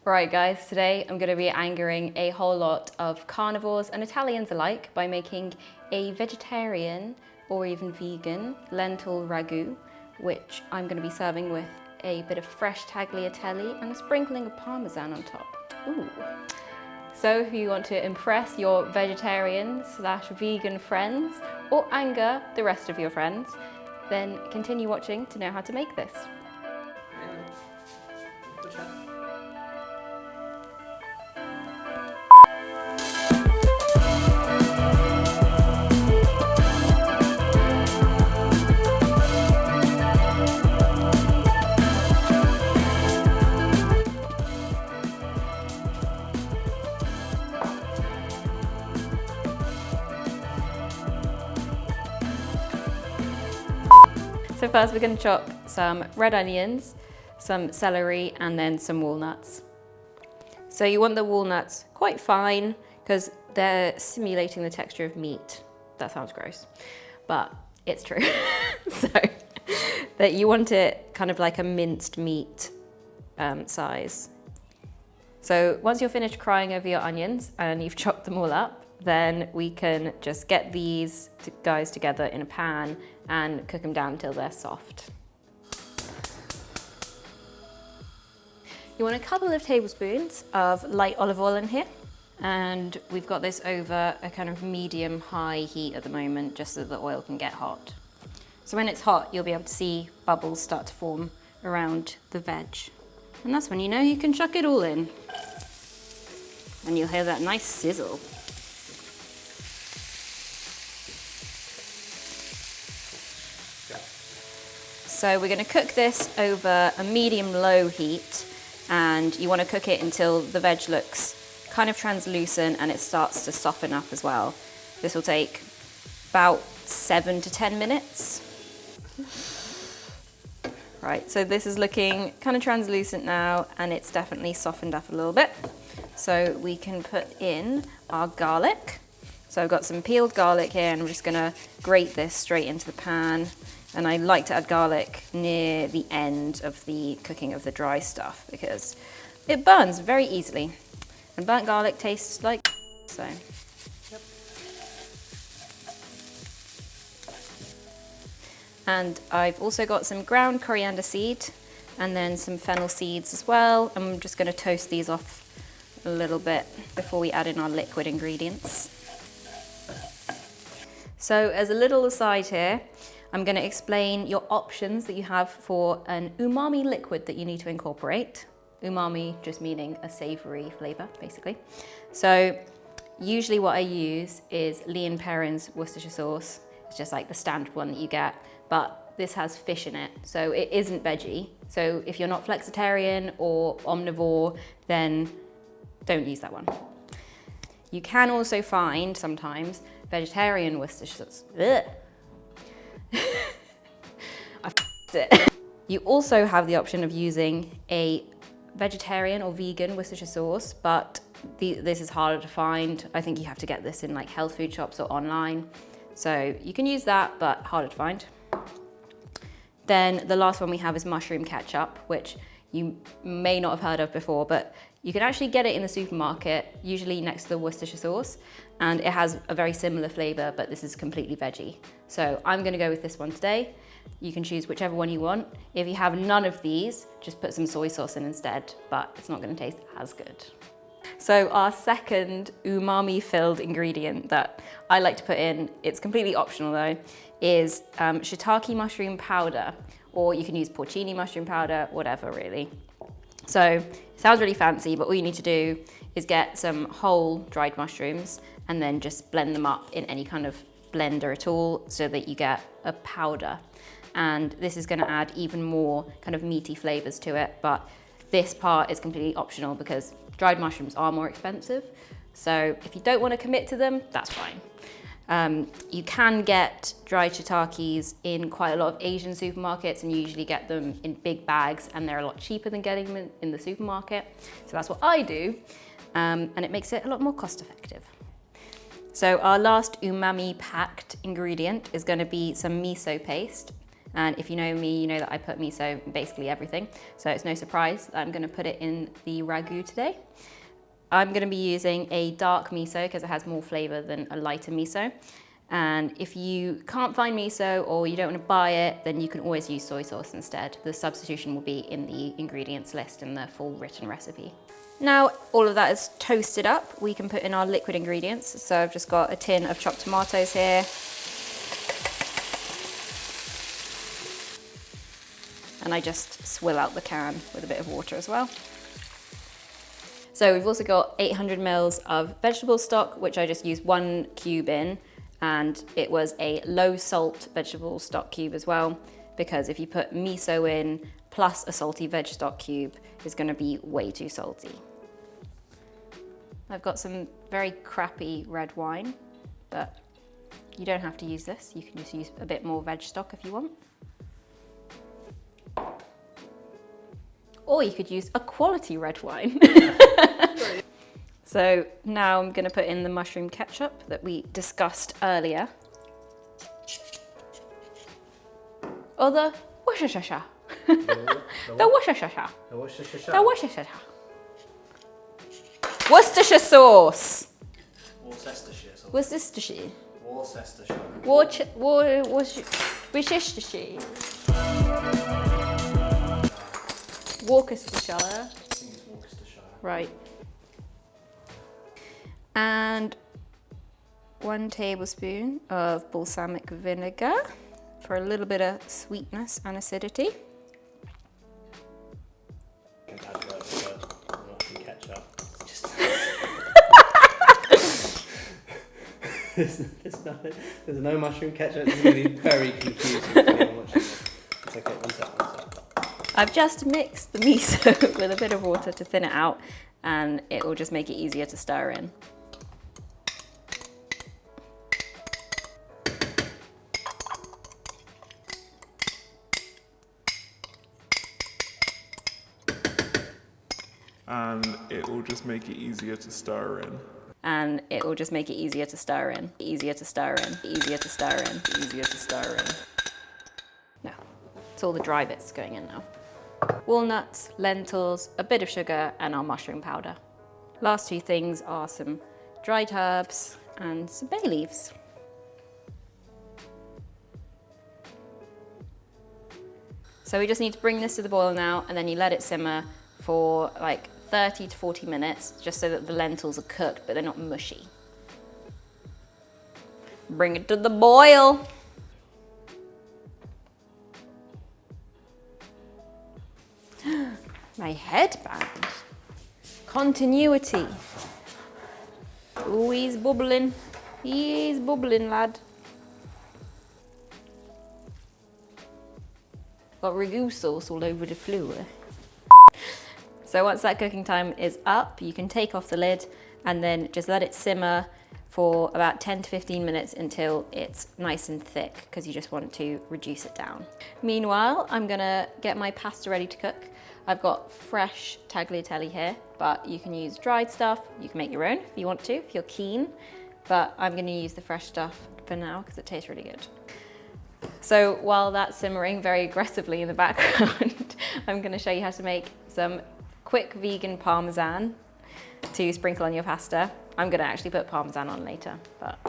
Right guys, today I'm going to be angering a whole lot of carnivores and Italians alike by making a vegetarian or even vegan lentil ragu, which I'm going to be serving with a bit of fresh tagliatelle and a sprinkling of parmesan on top. Ooh. So if you want to impress your vegetarian / vegan friends or anger the rest of your friends, then continue watching to know how to make this. So first we're going to chop some red onions, some celery and then some walnuts. So you want the walnuts quite fine because they're simulating the texture of meat. That sounds gross, but it's true. So that you want it kind of like a minced meat size. So once you're finished crying over your onions and you've chopped them all up, then we can just get these guys together in a pan and cook them down until they're soft. You want a couple of tablespoons of light olive oil in here, and we've got this over a kind of medium-high heat at the moment, just so the oil can get hot. So when it's hot, you'll be able to see bubbles start to form around the veg. And that's when you know you can chuck it all in. And you'll hear that nice sizzle. So we're going to cook this over a medium-low heat, and you want to cook it until the veg looks kind of translucent and it starts to soften up as well. This will take about 7 to 10 minutes. Right, so this is looking kind of translucent now and it's definitely softened up a little bit. So we can put in our garlic. So I've got some peeled garlic here and I'm just going to grate this straight into the pan. And I like to add garlic near the end of the cooking of the dry stuff because it burns very easily. And burnt garlic tastes like so. Yep. And I've also got some ground coriander seed and then some fennel seeds as well. I'm just going to toast these off a little bit before we add in our liquid ingredients. So as a little aside here, I'm going to explain your options that you have for an umami liquid that you need to incorporate. Umami just meaning a savoury flavour, basically. So usually what I use is Lee & Perrins Worcestershire sauce. It's just like the standard one that you get, but this has fish in it, so it isn't veggie. So if you're not flexitarian or omnivore, then don't use that one. You can also find sometimes vegetarian Worcestershire sauce. Ugh. I f***ed it. You also have the option of using a vegetarian or vegan Worcestershire sauce, but this is harder to find. I think you have to get this in like health food shops or online. So you can use that, but harder to find. Then the last one we have is mushroom ketchup, which you may not have heard of before, but you can actually get it in the supermarket, usually next to the Worcestershire sauce, and it has a very similar flavour, but this is completely veggie. So I'm going to go with this one today. You can choose whichever one you want. If you have none of these, just put some soy sauce in instead, but it's not going to taste as good. So our second umami-filled ingredient that I like to put in, it's completely optional though, is shiitake mushroom powder, or you can use porcini mushroom powder, whatever really. So it sounds really fancy, but all you need to do is get some whole dried mushrooms and then just blend them up in any kind of blender at all so that you get a powder. And this is going to add even more kind of meaty flavors to it, but this part is completely optional because dried mushrooms are more expensive. So if you don't want to commit to them, that's fine. You can get dried shiitakes in quite a lot of Asian supermarkets, and you usually get them in big bags and they're a lot cheaper than getting them in the supermarket. So that's what I do, and it makes it a lot more cost effective. So our last umami packed ingredient is going to be some miso paste. And if you know me, you know that I put miso in basically everything. So it's no surprise that I'm gonna put it in the ragu today. I'm gonna be using a dark miso because it has more flavor than a lighter miso. And if you can't find miso or you don't want to buy it, then you can always use soy sauce instead. The substitution will be in the ingredients list in the full written recipe. Now all of that is toasted up, we can put in our liquid ingredients. So I've just got a tin of chopped tomatoes here. And I just swill out the can with a bit of water as well. So we've also got 800 mils of vegetable stock, which I just used 1 cube in. And it was a low salt vegetable stock cube as well, because if you put miso in plus a salty veg stock cube, it's gonna be way too salty. I've got some very crappy red wine, but you don't have to use this. You can just use a bit more veg stock if you want. Or you could use a quality red wine. So now I'm gonna put in the mushroom ketchup that we discussed earlier. Or the Worcestershire. The Worcestershire. The Worcestershire. The Worcestershire. Worcestershire sauce. Worcestershire sauce. Worcestershire. Worcestershire. Worcestershire. Worcestershire. I think it's Worcestershire. Right. And 1 tablespoon of balsamic vinegar for a little bit of sweetness and acidity. You can add the mushroom ketchup. There's no mushroom ketchup. It's going to be very confusing for anyone watching this. It's okay, one sec. I've just mixed the miso with a bit of water to thin it out, and it will just make it easier to stir in. And it will just make it easier to stir in. And it will just make it easier to stir in. Easier to stir in. Easier to stir in. Easier to stir in. No, it's all the dry bits going in now. Walnuts, lentils, a bit of sugar, and our mushroom powder. Last 2 things are some dried herbs and some bay leaves. So we just need to bring this to the boil now, and then you let it simmer for like 30 to 40 minutes, just so that the lentils are cooked, but they're not mushy. Bring it to the boil. My headband. Continuity. Ooh, he's bubbling. He's bubbling, lad. Got ragu sauce all over the floor. So once that cooking time is up, you can take off the lid and then just let it simmer for about 10 to 15 minutes until it's nice and thick, because you just want to reduce it down. Meanwhile, I'm gonna get my pasta ready to cook. I've got fresh tagliatelle here, but you can use dried stuff. You can make your own if you want to, if you're keen, but I'm gonna use the fresh stuff for now because it tastes really good. So while that's simmering very aggressively in the background, I'm gonna show you how to make some quick vegan parmesan to sprinkle on your pasta. I'm gonna actually put parmesan on later, but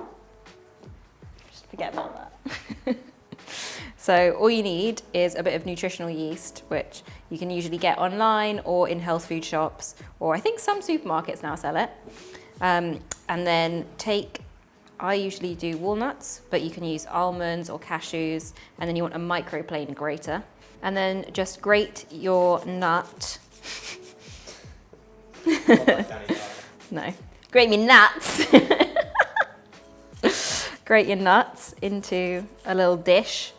just forget about that. So all you need is a bit of nutritional yeast, which you can usually get online or in health food shops, or I think some supermarkets now sell it. And then I usually do walnuts, but you can use almonds or cashews, and then you want a microplane grater. And then just grate your nut. No, grate me nuts. Grate your nuts into a little dish,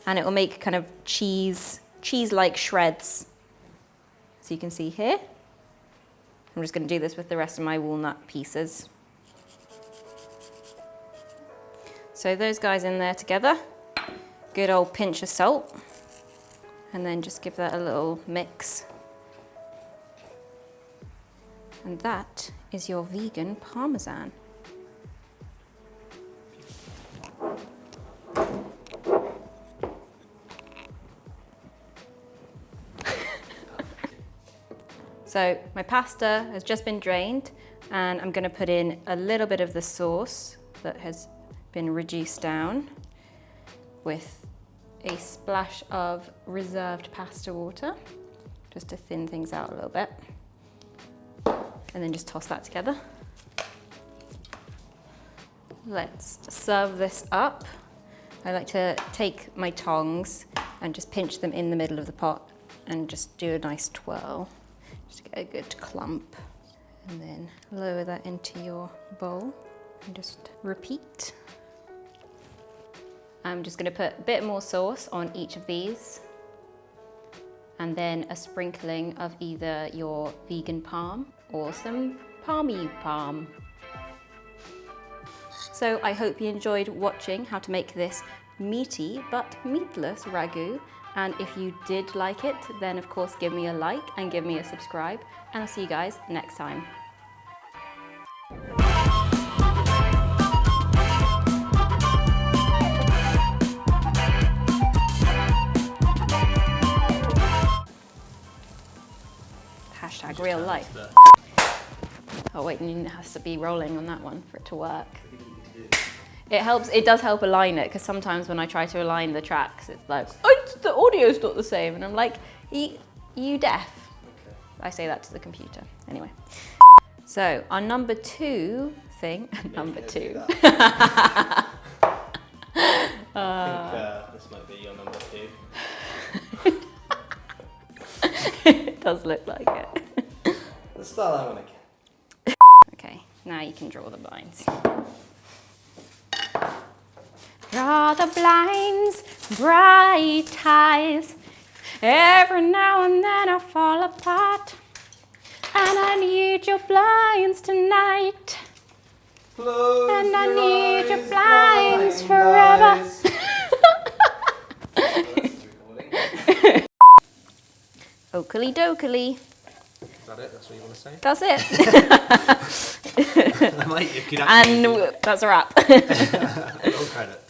and it will make kind of cheese-like shreds. So you can see here. I'm just going to do this with the rest of my walnut pieces. So those guys in there together. Good old pinch of salt, and then just give that a little mix. And that is your vegan parmesan. So my pasta has just been drained, and I'm going to put in a little bit of the sauce that has been reduced down with a splash of reserved pasta water, just to thin things out a little bit. And then just toss that together. Let's serve this up. I like to take my tongs and just pinch them in the middle of the pot and just do a nice twirl, just to get a good clump. And then lower that into your bowl and just repeat. I'm just gonna put a bit more sauce on each of these, and then a sprinkling of either your vegan parm or some palmy parm. So I hope you enjoyed watching how to make this meaty but meatless ragu. And if you did like it, then of course give me a like and give me a subscribe. And I'll see you guys next time. Hashtag real life. Oh wait, it has to be rolling on that one for it to work. It helps, it does help align it, because sometimes when I try to align the tracks, it's like, oh, the audio's not the same. And I'm like, you deaf? Okay. I say that to the computer. Anyway. So our number two thing, number two. I think this might be your number two. It does look like it. Let's start that one again. Okay, now you can draw the blinds. Draw the blinds, bright eyes. Every now and then I fall apart, and I need your blinds tonight. Close And I your need your eyes, blinds forever. Oakley dokley. Is that it? That's what you want to say? That's it. Mate, you could And that's a wrap. Roll credits.